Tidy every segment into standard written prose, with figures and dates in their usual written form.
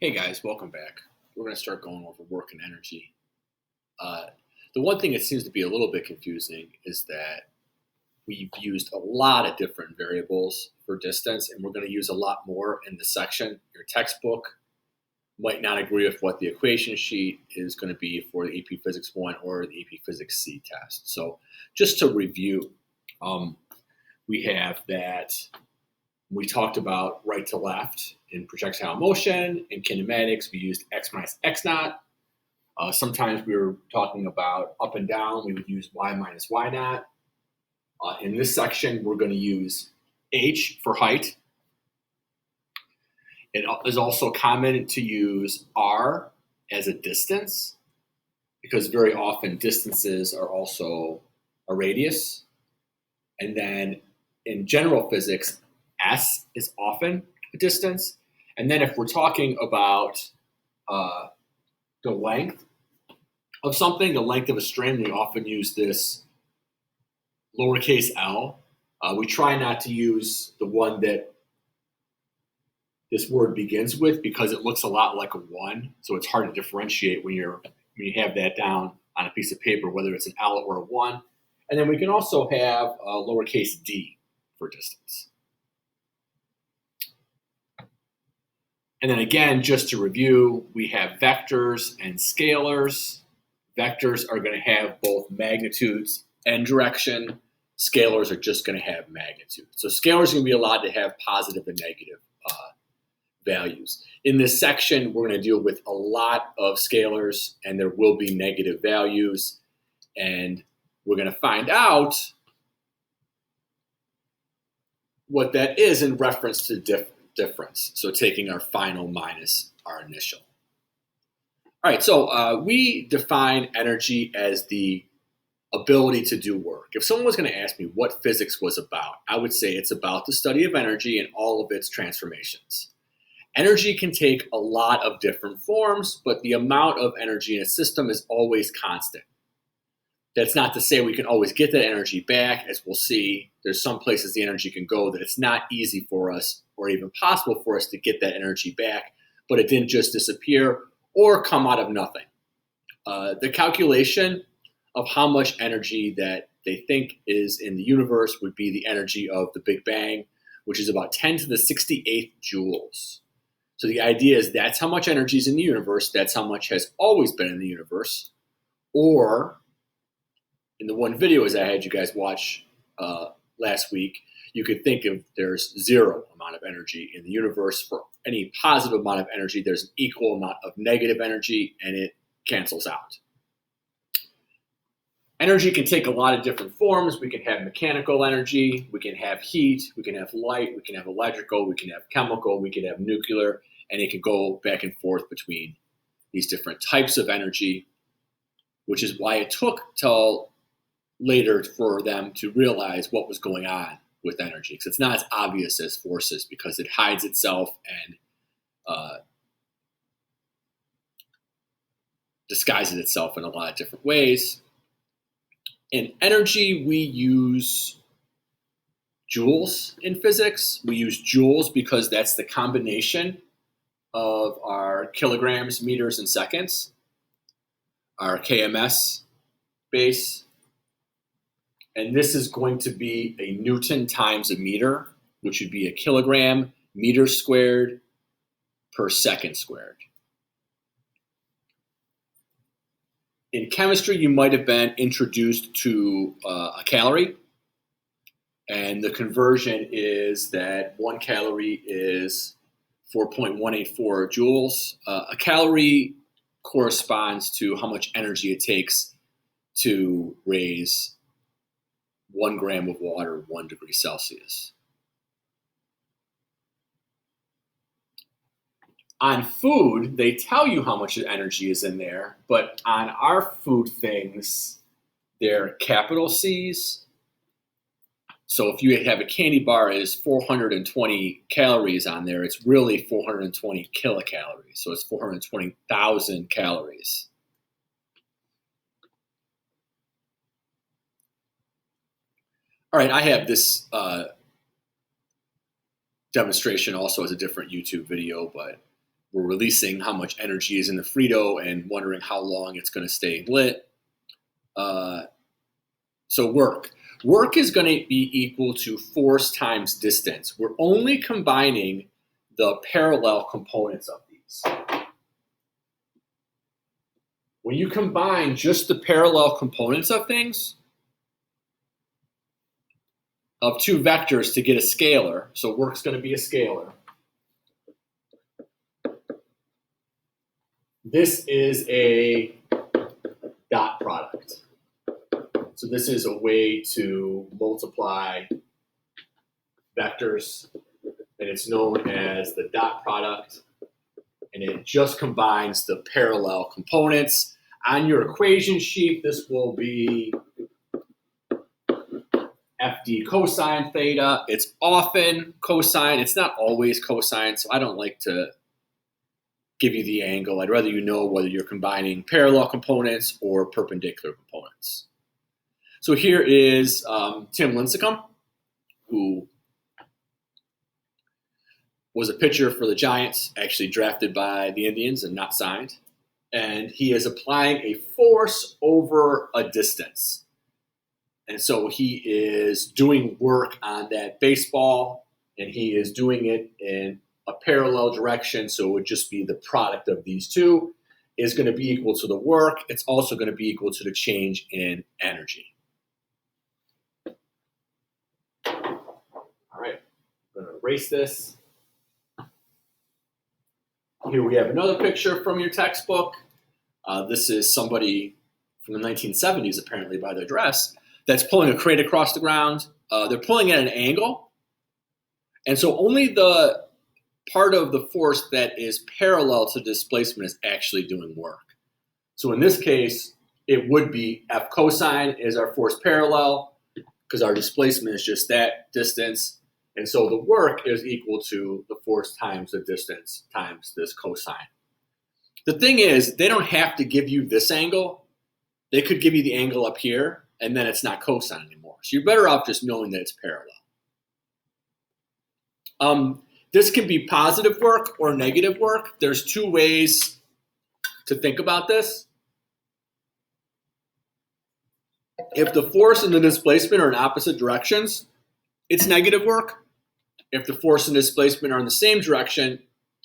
Hey guys, welcome back. We're going to start going over work and energy. Uh, the one thing that seems to be a little bit confusing is that we've used a lot of different variables for distance, and we're going to use a lot more in this section. Your textbook might not agree with what the equation sheet is going to be for the AP Physics 1 or the AP Physics C test. So just to review, um, we have that we talked about right to left in projectile motion. In kinematics, we used x minus x naught. Sometimes we were talking about up and down. We would use y minus y naught. In this section, we're going to use h for height. It is also common to use r as a distance because very often distances are also a radius. And then in general physics, s is often a distance. And then if we're talking about the length of something, the length of a string, we often use this lowercase l. We try not to use the one that this word begins with because it looks a lot like a one. So it's hard to differentiate when you have that down on a piece of paper, whether it's an L or a one. And then we can also have a lowercase d for distance. And then again, just to review, we have vectors and scalars. Vectors are going to have both magnitudes and direction. Scalars are just going to have magnitude. So scalars are going to be allowed to have positive and negative values. In this section, we're going to deal with a lot of scalars, and there will be negative values. And we're going to find out what that is in reference to difference. So taking our final minus our initial. All right, so we define energy as the ability to do work. If someone was going to ask me what physics was about, I would say it's about the study of energy and all of its transformations. Energy can take a lot of different forms, but the amount of energy in a system is always constant. That's not to say we can always get that energy back. As we'll see, there's some places the energy can go that it's not easy for us or even possible for us to get that energy back, but it didn't just disappear or come out of nothing. The calculation of how much energy that they think is in the universe would be the energy of the Big Bang, which is about 10 to the 68th joules. So the idea is that's how much energy is in the universe. That's how much has always been in the universe. Or in the one video as I had you guys watch last week, you could think of there's zero amount of energy in the universe. For any positive amount of energy, there's an equal amount of negative energy, and it cancels out. Energy can take a lot of different forms. We can have mechanical energy, we can have heat, we can have light, we can have electrical, we can have chemical, we can have nuclear, and it can go back and forth between these different types of energy, which is why it took till later for them to realize what was going on with energy, because it's not as obvious as forces because it hides itself and disguises itself in a lot of different ways. In energy, we use joules in physics. We use joules because that's the combination of our kilograms, meters, and seconds, our KMS base. And this is going to be a Newton times a meter, which would be a kilogram meter squared per second squared. In chemistry, you might have been introduced to a calorie. And the conversion is that 1 calorie is 4.184 joules. A calorie corresponds to how much energy it takes to raise 1 gram of water 1 degree Celsius. On food, they tell you how much energy is in there, but on our food things, they're capital C's. So if you have a candy bar is 420 calories on there, it's really 420 kilocalories. So it's 420,000 calories. All right, I have this demonstration also as a different YouTube video, but we're releasing how much energy is in the Frito and wondering how long it's going to stay lit. So work. Work is going to be equal to force times distance. We're only combining the parallel components of these. When you combine just the parallel components of things, of two vectors to get a scalar, so work's going to be a scalar. This is a dot product. So this is a way to multiply vectors, and it's known as the dot product, and it just combines the parallel components. On your equation sheet, this will be FD cosine theta. It's often cosine. It's not always cosine, so I don't like to give you the angle. I'd rather you know whether you're combining parallel components or perpendicular components. So here is Tim Lincecum, who was a pitcher for the Giants, actually drafted by the Indians and not signed. And he is applying a force over a distance. And so he is doing work on that baseball, and he is doing it in a parallel direction. So it would just be the product of these two is going to be equal to the work. It's also going to be equal to the change in energy. All right, I'm going to erase this. Here we have another picture from your textbook. This is somebody from the 1970s, apparently, by their dress, that's pulling a crate across the ground. They're pulling at an angle. And so only the part of the force that is parallel to displacement is actually doing work. So in this case, it would be F cosine is our force parallel because our displacement is just that distance. And so the work is equal to the force times the distance times this cosine. The thing is, they don't have to give you this angle. They could give you the angle up here, and then it's not cosine anymore. So you're better off just knowing that it's parallel. This can be positive work or negative work. There's two ways to think about this. If the force and the displacement are in opposite directions, it's negative work. If the force and displacement are in the same direction,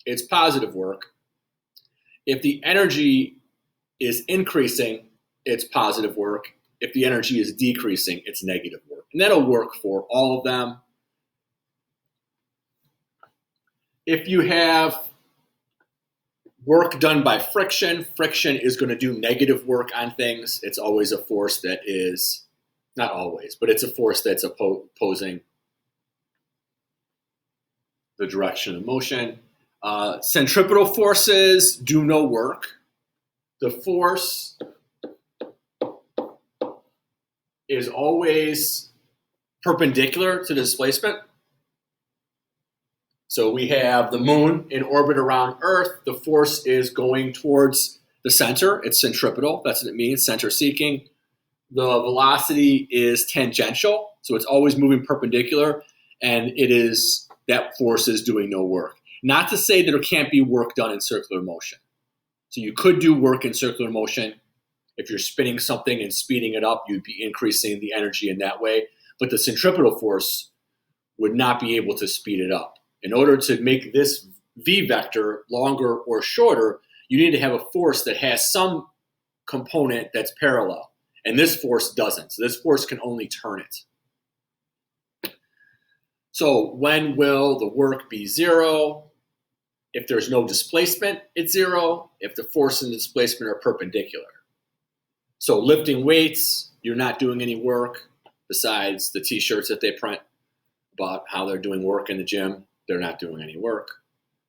it's positive work. If the energy is increasing, it's positive work. If the energy is decreasing, it's negative work. And that'll work for all of them. If you have work done by friction, friction is going to do negative work on things. It's always a force that is, not always, but it's a force that's opposing the direction of motion. Centripetal forces do no work. The force is always perpendicular to the displacement. So we have the moon in orbit around Earth. The force is going towards the center. It's centripetal. That's what it means, center seeking. The velocity is tangential. So it's always moving perpendicular. And it is, that force is doing no work. Not to say that there can't be work done in circular motion. So you could do work in circular motion. If you're spinning something and speeding it up, you'd be increasing the energy in that way. But the centripetal force would not be able to speed it up. In order to make this v vector longer or shorter, you need to have a force that has some component that's parallel. And this force doesn't. So this force can only turn it. So when will the work be zero? If there's no displacement, it's zero. If the force and the displacement are perpendicular. So lifting weights, you're not doing any work besides the t-shirts that they print about how they're doing work in the gym. They're not doing any work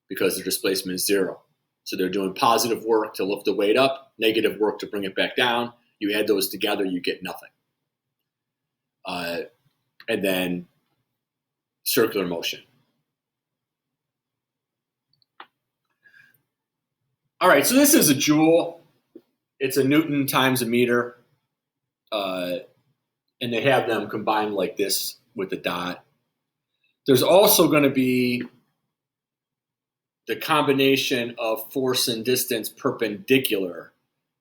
because the displacement is zero. So they're doing positive work to lift the weight up, negative work to bring it back down. You add those together, you get nothing. And then circular motion. All right, so this is a joule. It's a Newton times a meter. And they have them combined like this with the dot. There's also going to be the combination of force and distance perpendicular,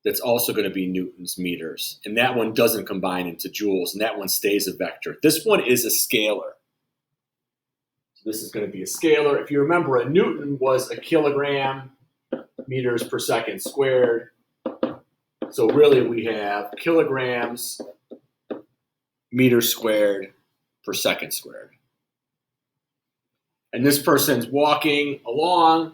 that's also going to be newtons meters. And that one doesn't combine into joules, and that one stays a vector. This one is a scalar. So this is going to be a scalar. If you remember, a newton was a kilogram meters per second squared. So really we have kilograms meters squared per second squared. And this person's walking along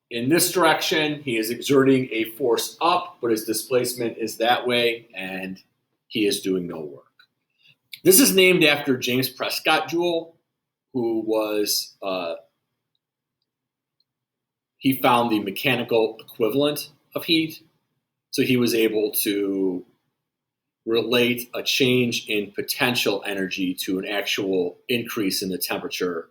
in this direction. He is exerting a force up, but his displacement is that way, and he is doing no work. This is named after James Prescott Joule, who was, he found the mechanical equivalent of heat. So he was able to relate a change in potential energy to an actual increase in the temperature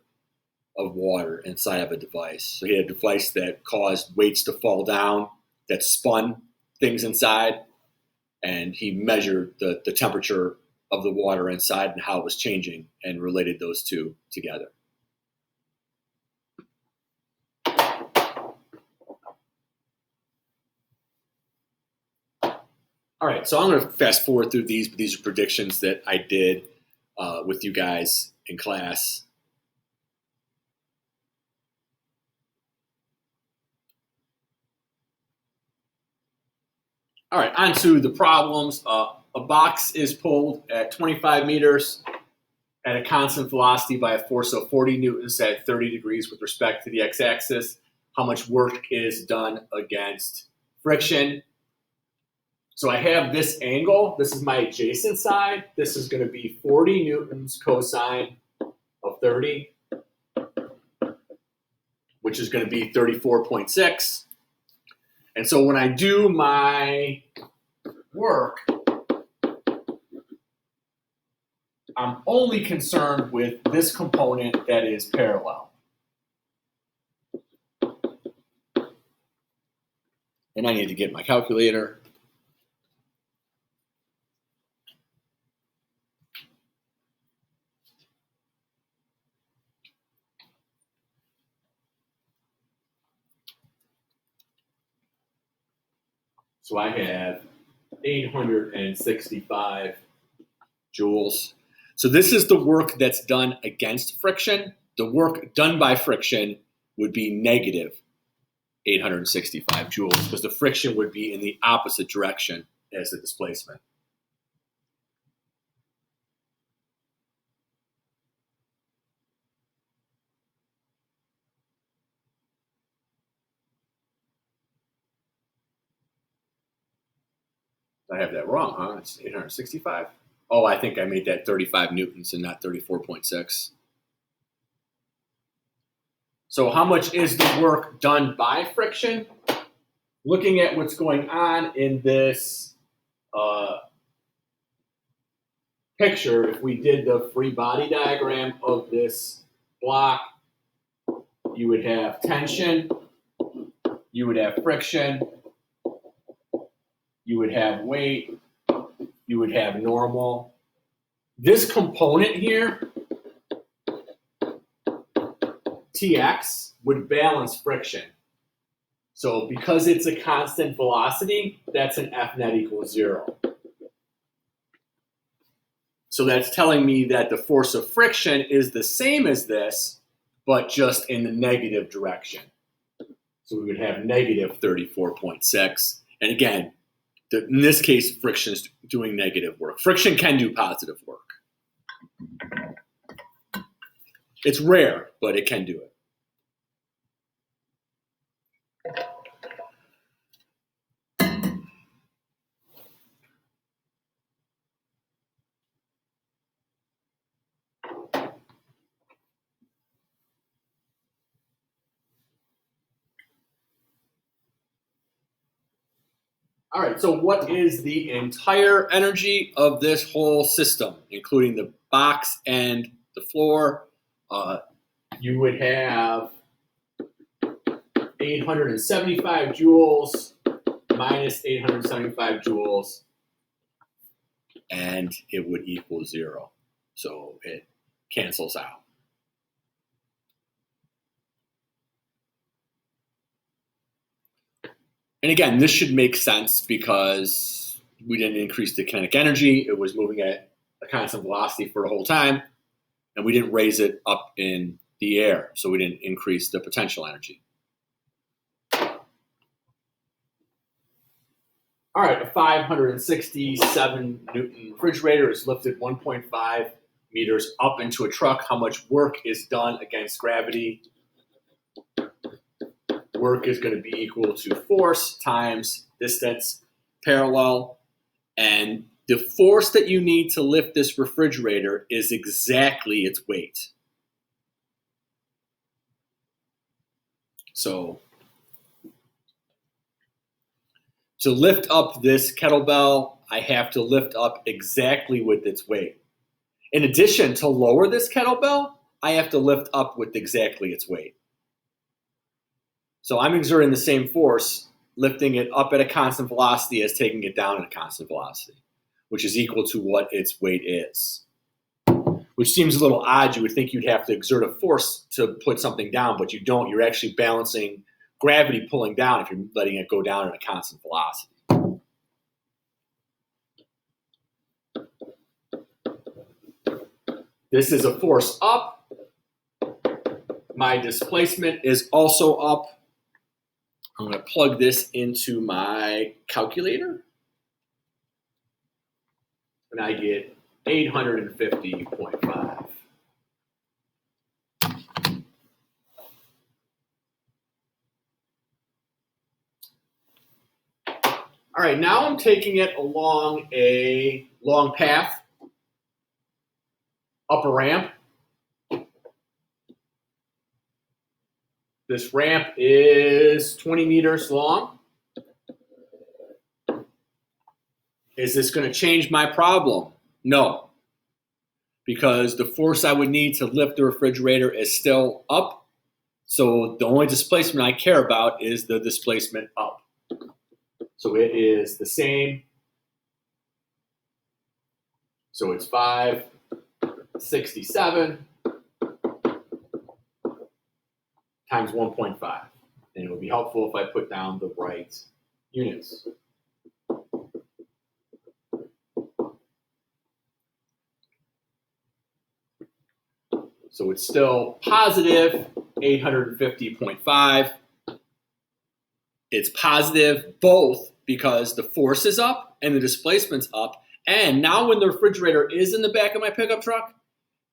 of water inside of a device. So he had a device that caused weights to fall down, that spun things inside, and he measured the temperature of the water inside and how it was changing and related those two together. All right, so I'm going to fast forward through these, but these are predictions that I did with you guys in class. All right, on to the problems. A box is pulled at 25 meters at a constant velocity by a force of 40 newtons at 30 degrees with respect to the x-axis. How much work is done against friction? So I have this angle. This is my adjacent side. This is going to be 40 newtons cosine of 30, which is going to be 34.6. And so when I do my work, I'm only concerned with this component that is parallel. And I need to get my calculator. So I have 865 joules. So this is the work that's done against friction. The work done by friction would be negative 865 joules because the friction would be in the opposite direction as the displacement. I have that wrong, huh? It's 865. Oh, I think I made that 35 newtons and not 34.6. So how much is the work done by friction? Looking at what's going on in this picture, if we did the free body diagram of this block, you would have tension, you would have friction, you would have weight, you would have normal. This component here, Tx, would balance friction. So because it's a constant velocity, that's an F net equals 0. So that's telling me that the force of friction is the same as this, but just in the negative direction. So we would have negative 34.6. And again, in this case, friction is doing negative work. Friction can do positive work. It's rare, but it can do it. All right, so what is the entire energy of this whole system, including the box and the floor? You would have 875 joules minus 875 joules, and it would equal 0. So it cancels out. And again, this should make sense because we didn't increase the kinetic energy. It was moving at a constant velocity for the whole time, and we didn't raise it up in the air, so we didn't increase the potential energy. All right, a 567 Newton refrigerator is lifted 1.5 meters up into a truck. How much work is done against gravity? Work is going to be equal to force times distance parallel. And the force that you need to lift this refrigerator is exactly its weight. So to lift up this kettlebell, I have to lift up exactly with its weight. In addition, to lower this kettlebell, I have to lift up with exactly its weight. So I'm exerting the same force, lifting it up at a constant velocity as taking it down at a constant velocity, which is equal to what its weight is. Which seems a little odd. You would think you'd have to exert a force to put something down, but you don't. You're actually balancing gravity pulling down if you're letting it go down at a constant velocity. This is a force up. My displacement is also up. I'm going to plug this into my calculator, and I get 850.5. All right, now I'm taking it along a long path, up a ramp. This ramp is 20 meters long. Is this going to change my problem? No, because the force I would need to lift the refrigerator is still up. So the only displacement I care about is the displacement up. So it is the same. So it's 567 times 1.5. And it would be helpful if I put down the right units. So it's still positive 850.5. It's positive both because the force is up and the displacement's up. And now when the refrigerator is in the back of my pickup truck,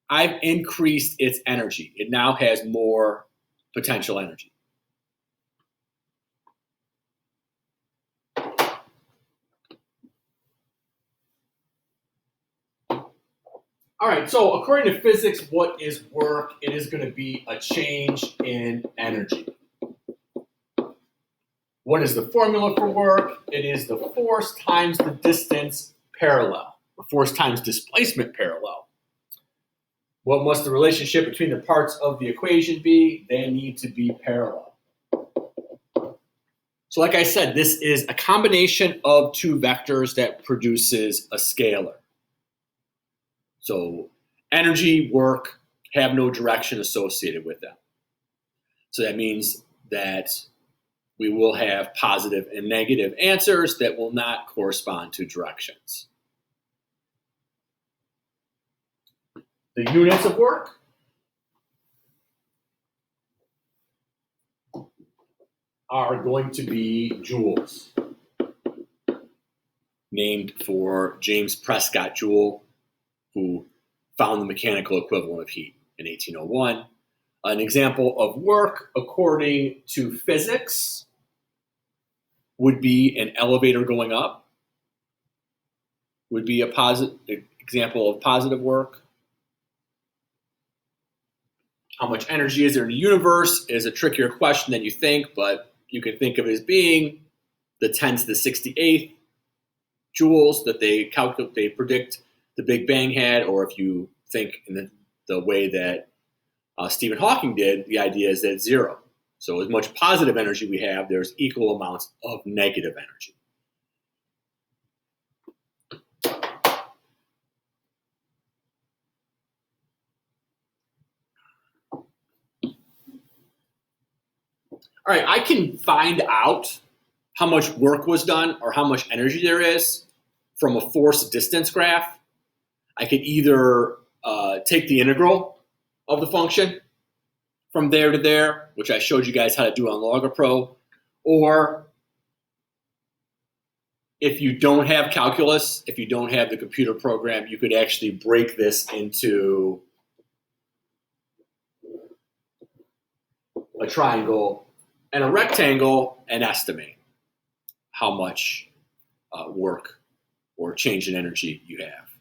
I've increased its energy. It now has more potential energy. All right, so according to physics, what is work? It is going to be a change in energy. What is the formula for work? It is the force times the distance parallel, or force times displacement parallel. What must the relationship between the parts of the equation be? They need to be parallel. So like I said, this is a combination of two vectors that produces a scalar. So energy, work, have no direction associated with them. So that means that we will have positive and negative answers that will not correspond to directions. The units of work are going to be joules, named for James Prescott Joule, who found the mechanical equivalent of heat in 1801. An example of work, according to physics, would be an elevator going up, would be a positive example of positive work. How much energy is there in the universe is a trickier question than you think, but you can think of it as being the 10 to the 68th joules that they predict the Big Bang had, or if you think in the way that Stephen Hawking did, the idea is that it's zero. So as much positive energy we have, there's equal amounts of negative energy. All right, I can find out how much work was done or how much energy there is from a force distance graph, I could either take the integral of the function from there to there, which I showed you guys how to do on LogaPro, or if you don't have calculus, if you don't have the computer program, you could actually break this into a triangle and a rectangle and estimate how much work or change in energy you have.